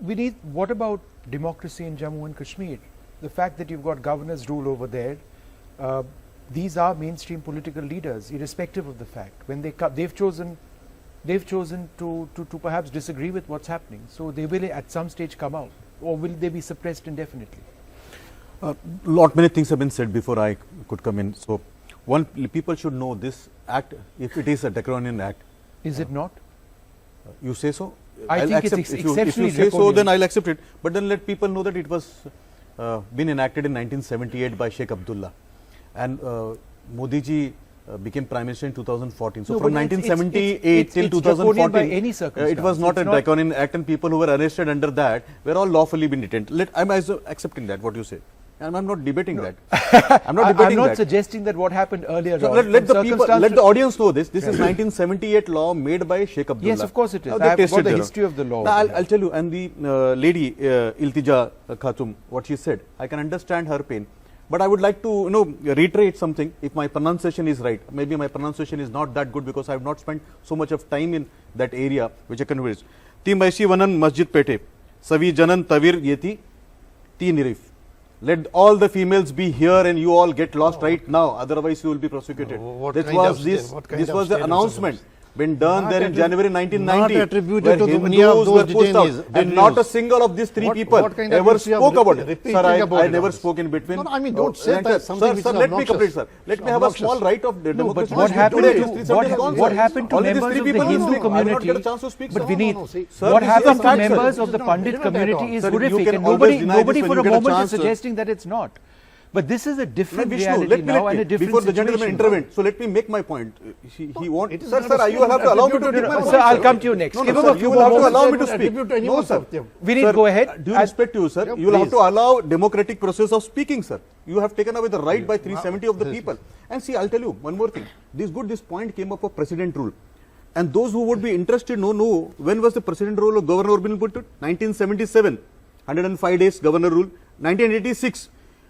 Vinit, what about democracy in Jammu and Kashmir? The fact that you've got governors rule over there, these are mainstream political leaders, irrespective of the fact. When they've chosen to perhaps disagree with what's happening. So they will at some stage come out, or will they be suppressed indefinitely? Many things have been said before I could come in. So, people should know this act, if it is a draconian act. Is it not? You say so? I think it's exceptionally if you say so, then I'll accept it. But then let people know that it was been enacted in 1978 by Sheikh Abdullah, and Modi ji became Prime Minister in 2014. So from 1978 till 2014, by any it was not a draconian act, and people who were arrested under that were all lawfully been detained. I'm also accepting that, what you say. And I'm not debating that. I'm not debating I'm not that. suggesting that what happened earlier. So let the audience know this. This is 1978 law made by Sheikh Abdullah. Yes, of course it is. I've got the history of the law. Now, I'll tell you. And the lady Iltija Khatum, what she said, I can understand her pain. But I would like to reiterate something. If my pronunciation is right, maybe my pronunciation is not that good because I have not spent so much of time in that area, which I can read. Ti Maisi Vanan Masjid Pete, Savi Janan Tavir Yeti, Ti Nirif. Let all the females be here and you all get lost right now, otherwise you will be prosecuted. This was the announcement been done there in January 1990, not attributed to Hindus of those were pushed out, and not a single of these three people ever spoke about it. Sir, I never spoke in between. No, I mean, don't say that something which is let me complete, sir. Let me have a small right of democracy. What happened to members of the Hindu community? But Vinit, what happened to members of the Pandit community is horrific, and nobody for a moment is suggesting that it's not. But this is a different reality now and a different before the gentleman intervened. So let me make my point. He wants. Sir, you will have to allow me to make my point. Sir, I'll come to you next. No, sir, you will have to allow me to speak. No, sir. Vinit, go ahead. Due respect to you, sir, you will have to allow democratic process of speaking, sir. You have taken away the right by 370 of the people. And see, I'll tell you one more thing. This point came up of precedent rule. And those who would be interested know when was the precedent rule of governor been put to? 1977, 105 days governor rule. 1986.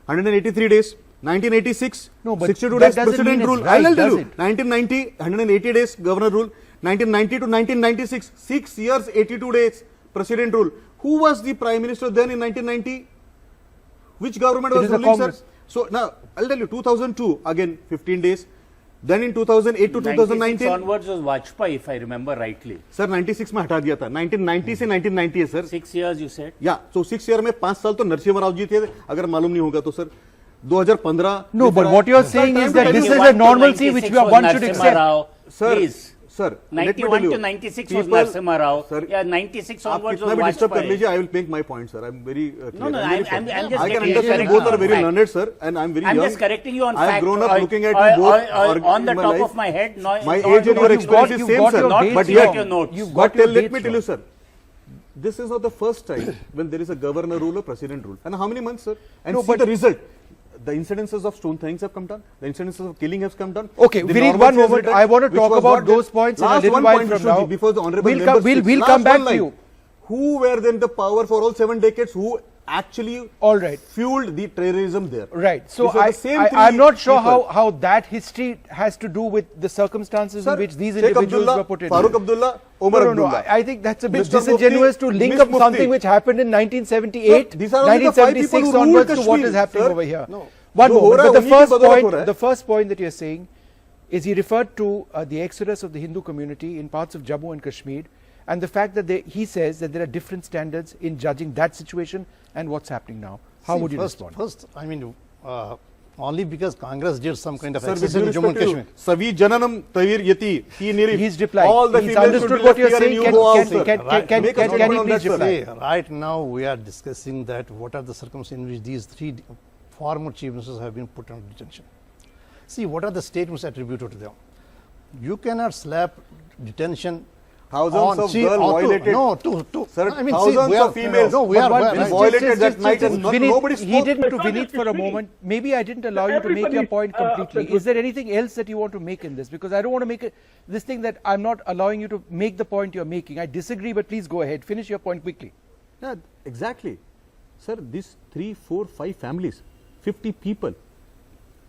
183 days, 1986, 62 days President rule. Right, I'll tell you, 1990, 180 days Governor rule, 1990 to 1996, 6 years, 82 days President rule. Who was the Prime Minister then in 1990? Which government was ruling, sir? So now, I'll tell you, 2002, again 15 days. Then in 2008 to 2019 onwards was Vajpayee, if I remember rightly. Sir, 96 में हटा दिया था. 1990 से 1990 है sir. 6 years you said. Yeah, so 6 year में 5 साल तो नरसिम्हा राव जी थे. अगर मालूम नहीं होगा तो sir 2015. No, but what you are saying is that this is a normalcy which one should accept. Sir, sir, 91 to 96 was Narasimha Rao. Yeah, 96 onwards was Vajpayee. I will make my point, sir. I'm very clear. No, I'm just I can understand both are very learned, sir, and I'm very young. I'm just correcting you on fact. I've grown up looking at you both on the top of my head. My age and your experience is same, sir. But yet, let me tell you, sir. This is not the first time when there is a governor rule or president rule. And how many months, sir? And see the result. The incidences of stone throwings have come down. The incidences of killing have come down. Okay, we need one moment. I want to talk about those points in a little while from now. Before the honorable we'll come back to you. Who were then the power for all 7 decades? Who actually fueled the terrorism there? Right. So I'm not sure how that history has to do with the circumstances in which these individuals were put in. Farooq Abdullah, Omar Abdullah. I think that's a bit disingenuous to link up something which happened in 1978, 1976 onwards to what is happening over here. One moment. But the first point that you're saying is he referred to the exodus of the Hindu community in parts of Jammu and Kashmir, and the fact that he says that there are different standards in judging that situation and what's happening now. How would you respond? First, I mean, only because Congress did some kind of access in Jammu and Kashmir. Savi Jananam Tavir Yati. He's replied. All the he's understood what you're saying. Can he please reply? Right now, we are discussing that what are the circumstances in which these 3 former chief ministers have been put under detention. See, what are the statements attributed to them? You cannot slap detention. Thousands of girls violated. Sir, I mean, thousands of females violated that night and nobody spoke. He didn't to Vinit for a moment. Maybe I didn't allow you to make your point completely. Is there anything else that you want to make in this? Because I don't want to make this thing that I'm not allowing you to make the point you're making. I disagree, but please go ahead. Finish your point quickly. Yeah, exactly. Sir, these 3, 4, 5 families, 50 people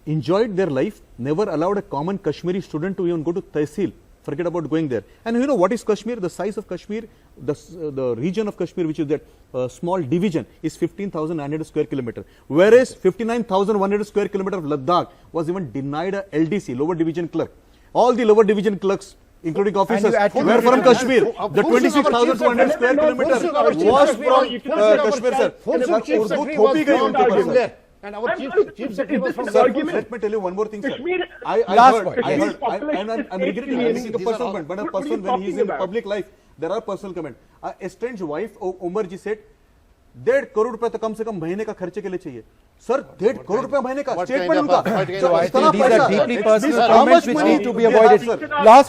enjoyed their life, never allowed a common Kashmiri student to even go to Tehsil. Forget about going there. And you know what is Kashmir? The size of Kashmir, the region of Kashmir, which is that small division, is 15,900 square kilometer. Whereas 59,100 square kilometer of Ladakh was even denied a LDC, lower division clerk. All the lower division clerks, including officers, were from Kashmir. The 26,200 square kilometer was from Kashmir, sir. Urdu thopi gayi unke par, sir. And our chief secretary was from Let me tell you one more thing, sir. I heard, and I'm regretting making a personal comment, but a person when he is in public life, there are personal comment. A estranged wife, Omar ji said, 1.5 crore रुपए तो कम से कम महीने का खर्चे के लिए चाहिए. Sir, 1.5 crore रुपए महीने का स्टेटमेंट उनका. So I think these are deeply personal comments which need to be avoided. Last